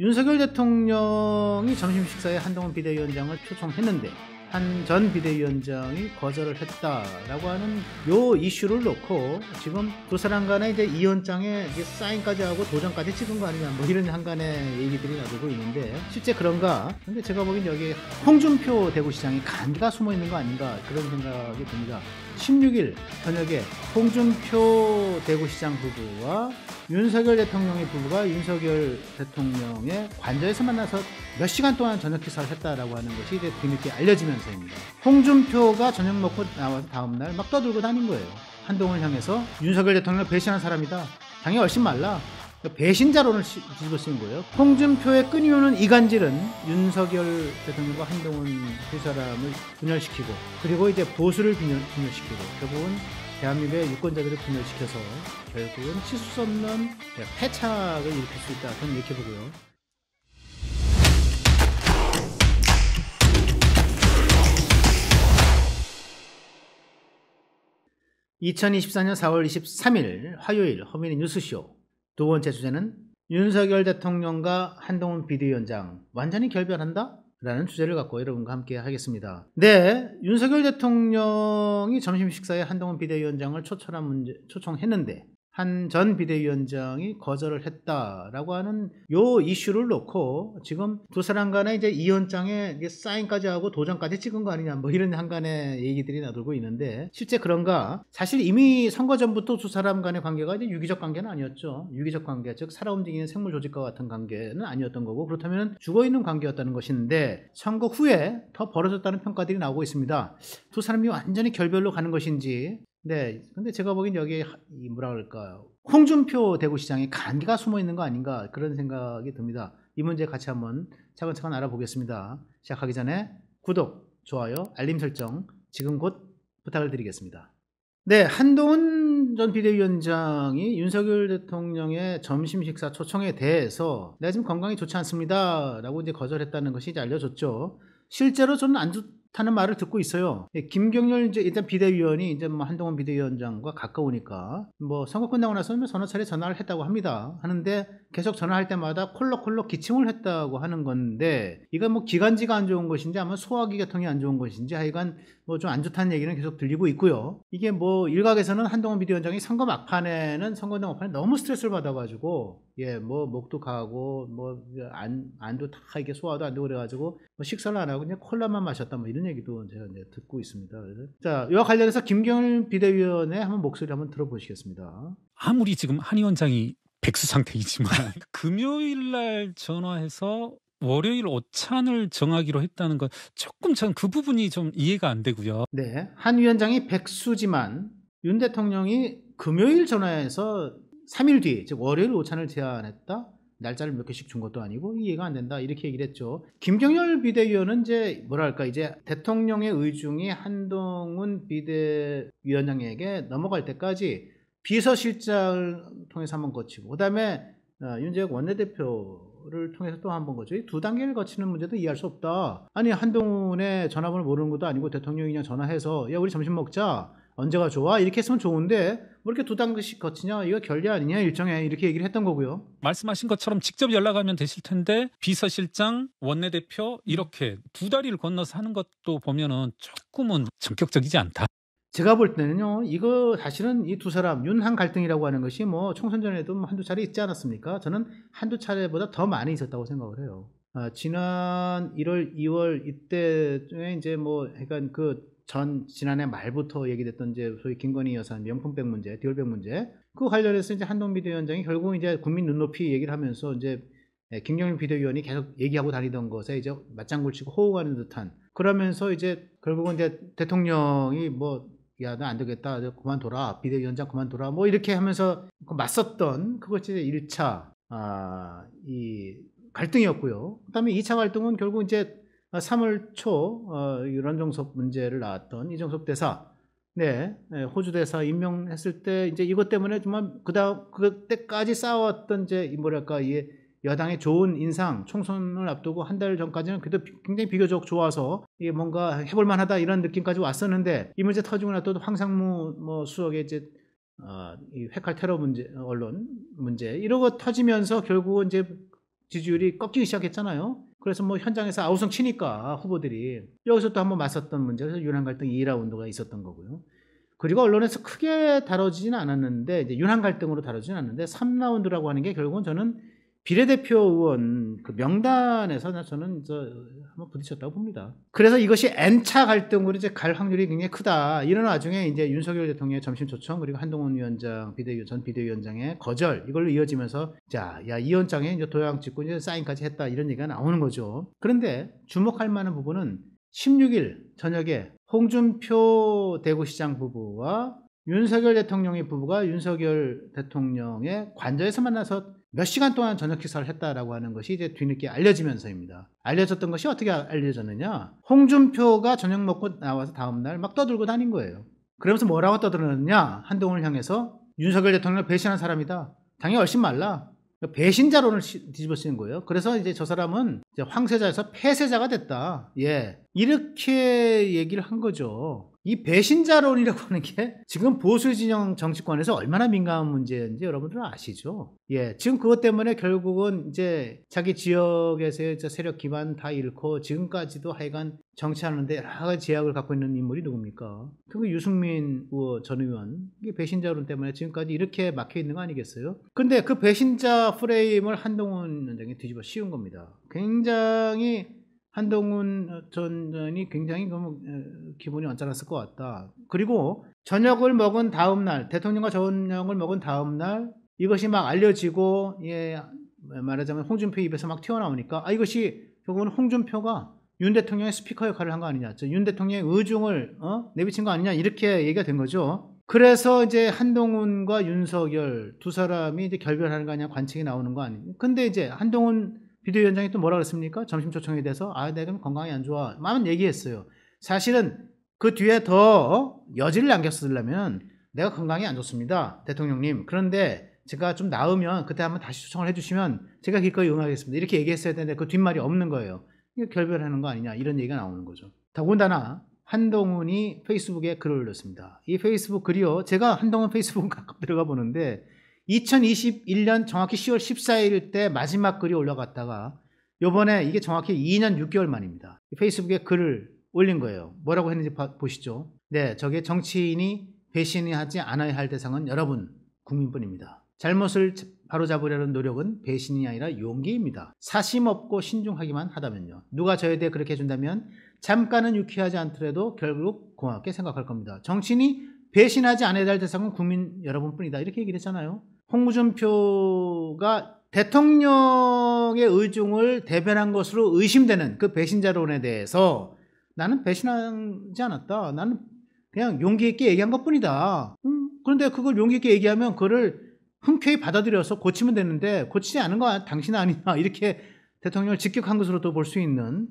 윤석열 대통령이 점심 식사에 한동훈 비대위원장을 초청했는데 한 전 비대위원장이 거절을 했다라고 하는 요 이슈를 놓고 지금 두 사람 간에 이제 이원장에 사인까지 하고 도장까지 찍은 거 아니냐 뭐 이런 한간의 얘기들이 나오고 있는데 실제 그런가? 근데 제가 보기엔 여기 홍준표 대구시장이 간기가 숨어 있는 거 아닌가 그런 생각이 듭니다. 16일 저녁에 홍준표 대구시장 부부와 윤석열 대통령의 부부가 윤석열 대통령의 관저에서 만나서 몇 시간 동안 저녁 식사를 했다라고 하는 것이 이제 뒤늦게 알려지면서입니다. 홍준표가 저녁 먹고 나와서 다음날 막 떠들고 다닌 거예요. 한동훈을 향해서 윤석열 대통령을 배신한 사람이다. 당연히 얼씬 말라. 배신자론을 뒤집어 쓴 거예요. 홍준표의 끊이오는 이간질은 윤석열 대통령과 한동훈 두 사람을 분열시키고 그리고 이제 보수를 분열시키고 결국은 대한민국의 유권자들을 분열시켜서 결국은 씻을 수 없는 패착을 일으킬 수 있다. 저는 이렇게 보고요. (2024년 4월 23일) 화요일 허민의 뉴스쇼 두 번째 주제는 윤석열 대통령과 한동훈 비대위원장 완전히 결별한다? 라는 주제를 갖고 여러분과 함께 하겠습니다. 네, 윤석열 대통령이 점심 식사에 한동훈 비대위원장을 초청했는데 한 전 비대위원장이 거절을 했다라고 하는 요 이슈를 놓고 지금 두 사람 간에 이제 이원장에 사인까지 하고 도장까지 찍은 거 아니냐 뭐 이런 한간의 얘기들이 나돌고 있는데 실제 그런가? 사실 이미 선거 전부터 두 사람 간의 관계가 이제 유기적 관계는 아니었죠. 유기적 관계, 즉 살아 움직이는 생물 조직과 같은 관계는 아니었던 거고 그렇다면 죽어있는 관계였다는 것인데 선거 후에 더 벌어졌다는 평가들이 나오고 있습니다. 두 사람이 완전히 결별로 가는 것인지 네, 근데 제가 보기엔 여기 뭐라 그럴까요? 홍준표 대구시장이 간기가 숨어 있는 거 아닌가 그런 생각이 듭니다. 이 문제 같이 한번 차근차근 알아보겠습니다. 시작하기 전에 구독, 좋아요, 알림 설정 지금 곧 부탁을 드리겠습니다. 네, 한동훈 전 비대위원장이 윤석열 대통령의 점심 식사 초청에 대해서 내가 지금 건강이 좋지 않습니다 라고 이제 거절했다는 것이 이제 알려졌죠. 실제로 저는 안 좋다는 말을 듣고 있어요. 김경열 이제 일단 비대위원이 이제 뭐 한동훈 비대위원장과 가까우니까 뭐 선거 끝나고 나서는 서너 차례 전화를 했다고 합니다. 하는데 계속 전화할 때마다 콜록콜록 기침을 했다고 하는 건데 이건 뭐 기관지가 안 좋은 것인지 아마 소화기 계통이 안 좋은 것인지 하여간 뭐 좀 안 좋다는 얘기는 계속 들리고 있고요. 이게 뭐 일각에서는 한동훈 비대위원장이 선거 막판에 너무 스트레스를 받아가지고 뭐 목도 가고 뭐 안도 다 이게 소화도 안 되고 그래가지고 뭐 식사를 안 하고 그냥 콜라만 마셨다 뭐 이런 얘기도 제가 이제 듣고 있습니다. 그래서 자, 이와 관련해서 김경일 비대위원의 한번 목소리 한번 들어보시겠습니다. 아무리 지금 한 위원장이 백수 상태이지만 금요일 날 전화해서 월요일 오찬을 정하기로 했다는 건 조금 전 그 부분이 좀 이해가 안 되고요. 네, 한 위원장이 백수지만 윤 대통령이 금요일 전화해서 3일 뒤, 즉 월요일 오찬을 제안했다. 날짜를 몇 개씩 준 것도 아니고 이해가 안 된다 이렇게 얘기를 했죠. 김경열 비대위원은 이제 뭐랄까 이제 대통령의 의중이 한동훈 비대위원장에게 넘어갈 때까지 비서실장을 통해서 한번 거치고 그다음에 윤재혁 원내대표를 통해서 또 한 번 거쳐. 두 단계를 거치는 문제도 이해할 수 없다. 아니 한동훈의 전화번호 모르는 것도 아니고 대통령이 그냥 전화해서 야 우리 점심 먹자. 언제가 좋아? 이렇게 했으면 좋은데 뭐 이렇게 두 단계씩 거치냐? 이거 결례 아니냐? 일정에 이렇게 얘기를 했던 거고요. 말씀하신 것처럼 직접 연락하면 되실 텐데 비서실장, 원내대표 이렇게 두 다리를 건너서 하는 것도 보면은 조금은 전격적이지 않다. 제가 볼 때는요, 이거 사실은 이 두 사람 윤한 갈등이라고 하는 것이 뭐 총선 전에도 뭐 한두 차례 있지 않았습니까? 저는 한두 차례보다 더 많이 있었다고 생각을 해요. 지난 1월, 2월 이때에 이제 뭐 약간 지난해 말부터 얘기됐던 이제 소위 김건희 여사 명품백 문제, 디올백 문제, 그 관련해서 이제 한동훈 비대위원장이 결국 이제 국민 눈높이 얘기를 하면서 이제 김경일 비대위원이 계속 얘기하고 다니던 것에 이제 맞장구를 치고 호응하는 듯한 그러면서 이제 결국은 이제 대통령이 뭐 야, 너 안 되겠다. 그만둬라. 비대위원장 그만둬라. 뭐 이렇게 하면서 맞섰던 그것이 1차 이 갈등이었고요. 그다음에 2차 갈등은 결국 이제 3월 초 윤정석 문제를 낳았던 이정석 대사, 네, 호주 대사 임명했을 때 이제 이것 때문에 정말 그때까지 쌓아왔던 이제 뭐랄까 이 여당의 좋은 인상, 총선을 앞두고 한 달 전까지는 그래도 굉장히 비교적 좋아서 이게 뭔가 해볼 만하다 이런 느낌까지 왔었는데 이 문제 터지고 나서 또 황상무 뭐 수석의 이제 이 회칼 테러 문제, 언론 문제 이러고 터지면서 결국은 이제 지지율이 꺾이기 시작했잖아요. 그래서 뭐 현장에서 아우성 치니까 후보들이 여기서 또 한번 맞섰던 문제에서 윤한 갈등 2라운드가 있었던 거고요. 그리고 언론에서 크게 다뤄지진 않았는데 이제 윤한 갈등으로 다뤄지진 않는데 3라운드라고 하는 게 결국은 저는 비례대표 의원 그 명단에서 저는 한번 부딪혔다고 봅니다. 그래서 이것이 N차 갈등으로 이제 갈 확률이 굉장히 크다. 이런 와중에 이제 윤석열 대통령의 점심 초청 그리고 한동훈 위원장 전 비대위원장의 거절 이걸로 이어지면서 자, 야, 이 위원장에 이제 도장 찍고 이제 사인까지 했다 이런 얘기가 나오는 거죠. 그런데 주목할 만한 부분은 16일 저녁에 홍준표 대구시장 부부와 윤석열 대통령의 부부가 윤석열 대통령의 관저에서 만나서 몇 시간 동안 저녁 식사를 했다라고 하는 것이 이제 뒤늦게 알려지면서입니다. 알려졌던 것이 어떻게 알려졌느냐? 홍준표가 저녁 먹고 나와서 다음날 막 떠들고 다닌 거예요. 그러면서 뭐라고 떠들었느냐? 한동훈을 향해서 윤석열 대통령을 배신한 사람이다. 당연히 얼씬 말라. 배신자론을 뒤집어 쓰는 거예요. 그래서 이제 저 사람은 이제 황세자에서 폐세자가 됐다. 예. 이렇게 얘기를 한 거죠. 이 배신자론이라고 하는 게 지금 보수 진영 정치권에서 얼마나 민감한 문제인지 여러분들은 아시죠? 예. 지금 그것 때문에 결국은 이제 자기 지역에서의 세력 기반 다 잃고 지금까지도 하여간 정치하는데 여러 가지 제약을 갖고 있는 인물이 누굽니까? 그 유승민 전 의원. 이게 배신자론 때문에 지금까지 이렇게 막혀 있는 거 아니겠어요? 근데 그 배신자 프레임을 한동훈 위원장이 뒤집어 씌운 겁니다. 굉장히 한동훈 전 의원이 굉장히 기분이 언짢았을 것 같다. 그리고 저녁을 먹은 다음 날, 대통령과 저녁을 먹은 다음 날 이것이 막 알려지고 말하자면 홍준표 입에서 막 튀어나오니까 이것이 결국은 홍준표가 윤 대통령의 스피커 역할을 한 거 아니냐, 윤 대통령의 의중을 내비친 거 아니냐 이렇게 얘기가 된 거죠. 그래서 이제 한동훈과 윤석열 두 사람이 이제 결별하는 거 아니냐 관측이 나오는 거 아니냐. 근데 이제 한동훈 비대위원장이 또 뭐라 그랬습니까? 점심 초청에 대해서 내가 건강이 안 좋아. 많은 얘기했어요. 사실은 그 뒤에 더 여지를 남겼으려면 내가 건강이 안 좋습니다. 대통령님. 그런데 제가 좀 나으면 그때 한번 다시 초청을 해주시면 제가 기꺼이 응하겠습니다. 이렇게 얘기했어야 되는데 그 뒷말이 없는 거예요. 이거 결별하는 거 아니냐 이런 얘기가 나오는 거죠. 더군다나 한동훈이 페이스북에 글을 올렸습니다. 이 페이스북 글이요. 제가 한동훈 페이스북 가끔 들어가 보는데 2021년 정확히 10월 14일 때 마지막 글이 올라갔다가 요번에 이게 정확히 2년 6개월 만입니다. 페이스북에 글을 올린 거예요. 뭐라고 했는지 보시죠. 네, 저게 정치인이 배신하지 않아야 할 대상은 여러분, 국민뿐입니다. 잘못을 바로잡으려는 노력은 배신이 아니라 용기입니다. 사심 없고 신중하기만 하다면요. 누가 저에 대해 그렇게 해준다면 잠깐은 유쾌하지 않더라도 결국 고맙게 생각할 겁니다. 정치인이 배신하지 않아야 할 대상은 국민 여러분뿐이다. 이렇게 얘기를 했잖아요. 홍준표가 대통령의 의중을 대변한 것으로 의심되는 그 배신자론에 대해서 나는 배신하지 않았다. 나는 그냥 용기 있게 얘기한 것뿐이다. 그런데 그걸 용기 있게 얘기하면 그걸 흔쾌히 받아들여서 고치면 되는데 고치지 않은 거 당신 아니냐. 이렇게 대통령을 직격한 것으로도 볼 수 있는.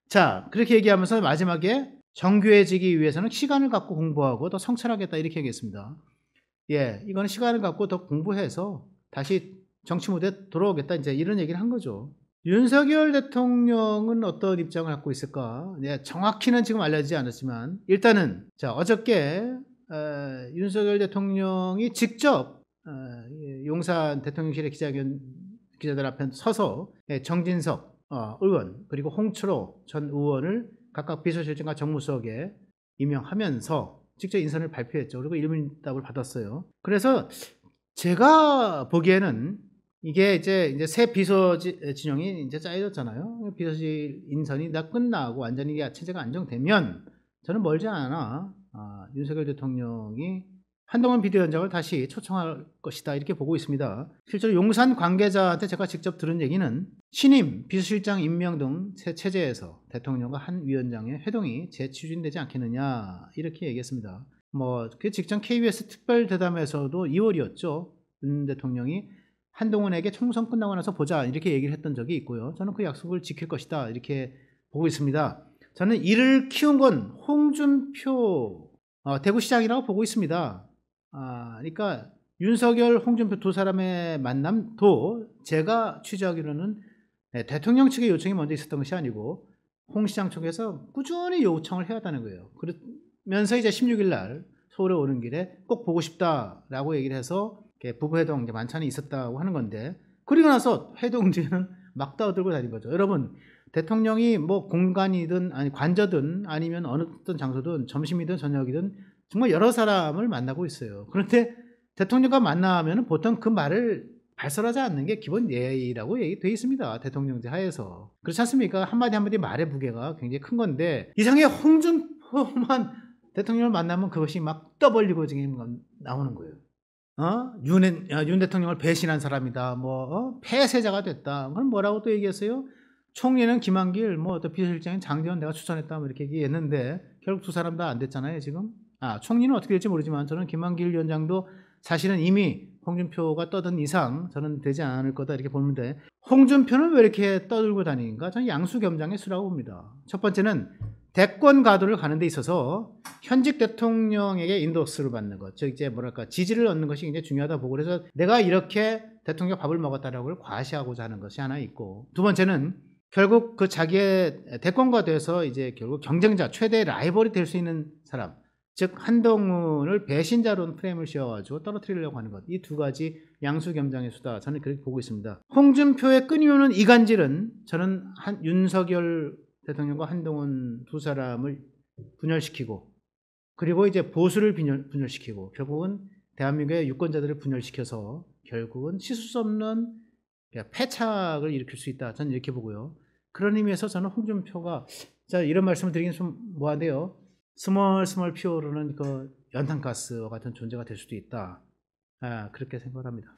자, 그렇게 얘기하면서 마지막에 정교해지기 위해서는 시간을 갖고 공부하고 더 성찰하겠다 이렇게 얘기했습니다. 예, 이거는 시간을 갖고 더 공부해서 다시 정치 무대에 돌아오겠다 이제 이런 얘기를 한 거죠. 윤석열 대통령은 어떤 입장을 갖고 있을까? 네, 정확히는 지금 알려지지 않았지만 일단은 자 어저께 윤석열 대통령이 직접 용산 대통령실의 기자들 앞에 서서 정진석 의원 그리고 홍철호 전 의원을 각각 비서실장과 정무수석에 임명하면서 직접 인선을 발표했죠. 그리고 일문답을 받았어요. 그래서 제가 보기에는 이게 이제 새 비서 진영이 이제 짜여졌잖아요. 비서실 인선이 다 끝나고 완전히 체제가 안정되면 저는 멀지 않아 윤석열 대통령이 한동훈 비대위원장을 다시 초청할 것이다 이렇게 보고 있습니다. 실제로 용산 관계자한테 제가 직접 들은 얘기는 신임 비서실장 임명 등 새 체제에서 대통령과 한 위원장의 회동이 재추진되지 않겠느냐 이렇게 얘기했습니다. 그 직전 KBS 특별대담에서도 2월이었죠. 윤 대통령이 한동훈에게 총선 끝나고 나서 보자 이렇게 얘기를 했던 적이 있고요. 저는 그 약속을 지킬 것이다 이렇게 보고 있습니다. 저는 이를 키운 건 홍준표 대구시장이라고 보고 있습니다. 그러니까 윤석열, 홍준표 두 사람의 만남도 제가 취재하기로는 대통령 측의 요청이 먼저 있었던 것이 아니고 홍 시장 쪽에서 꾸준히 요청을 해왔다는 거예요. 그러면서 이제 16일 날 서울에 오는 길에 꼭 보고 싶다라고 얘기를 해서 부부회동 만찬이 있었다고 하는 건데 그리고 나서 회동 뒤에는 막 떠들고 다닌 거죠. 여러분, 대통령이 뭐 공간이든 아니 관저든 아니면 어느 어떤 장소든 점심이든 저녁이든 정말 여러 사람을 만나고 있어요. 그런데 대통령과 만나면 보통 그 말을 발설하지 않는 게 기본 예의라고 얘기되어 있습니다. 대통령제 하에서. 그렇지 않습니까? 한마디 한마디 말의 무게가 굉장히 큰 건데 이상하게 홍준표만 대통령을 만나면 그것이 막 떠벌리고 지금 나오는 거예요. 윤 대통령을 배신한 사람이다. 폐쇄자가 됐다. 그럼 뭐라고 또 얘기했어요? 총리는 김한길, 또 비서실장인 장제원 내가 추천했다. 이렇게 얘기했는데 결국 두 사람 다 안 됐잖아요, 지금. 총리는 어떻게 될지 모르지만 저는 김한길 위원장도 사실은 이미 홍준표가 떠든 이상 저는 되지 않을 거다 이렇게 보는데 홍준표는 왜 이렇게 떠들고 다니는가? 저는 양수겸장의 수라고 봅니다. 첫 번째는 대권 가도를 가는 데 있어서 현직 대통령에게 인도스를 받는 것, 즉 이제 지지를 얻는 것이 굉장히 중요하다 보고 그래서 내가 이렇게 대통령 밥을 먹었다라고 과시하고자 하는 것이 하나 있고 두 번째는 결국 그 자기의 대권 가도에서 이제 결국 경쟁자 최대 라이벌이 될 수 있는 사람 즉 한동훈을 배신자로 프레임을 씌워가지고 떨어뜨리려고 하는 것. 이 두 가지 양수겸장의 수다. 저는 그렇게 보고 있습니다. 홍준표의 끊임없는 이간질은 저는 윤석열 대통령과 한동훈 두 사람을 분열시키고 그리고 이제 보수를 분열시키고 결국은 대한민국의 유권자들을 분열시켜서 결국은 씻을 수 없는 패착을 일으킬 수 있다. 저는 이렇게 보고요. 그런 의미에서 저는 홍준표가 이런 말씀을 드리긴 좀 뭐한데요. 스멀스멀 피어오르는 그 연탄가스와 같은 존재가 될 수도 있다. 그렇게 생각합니다.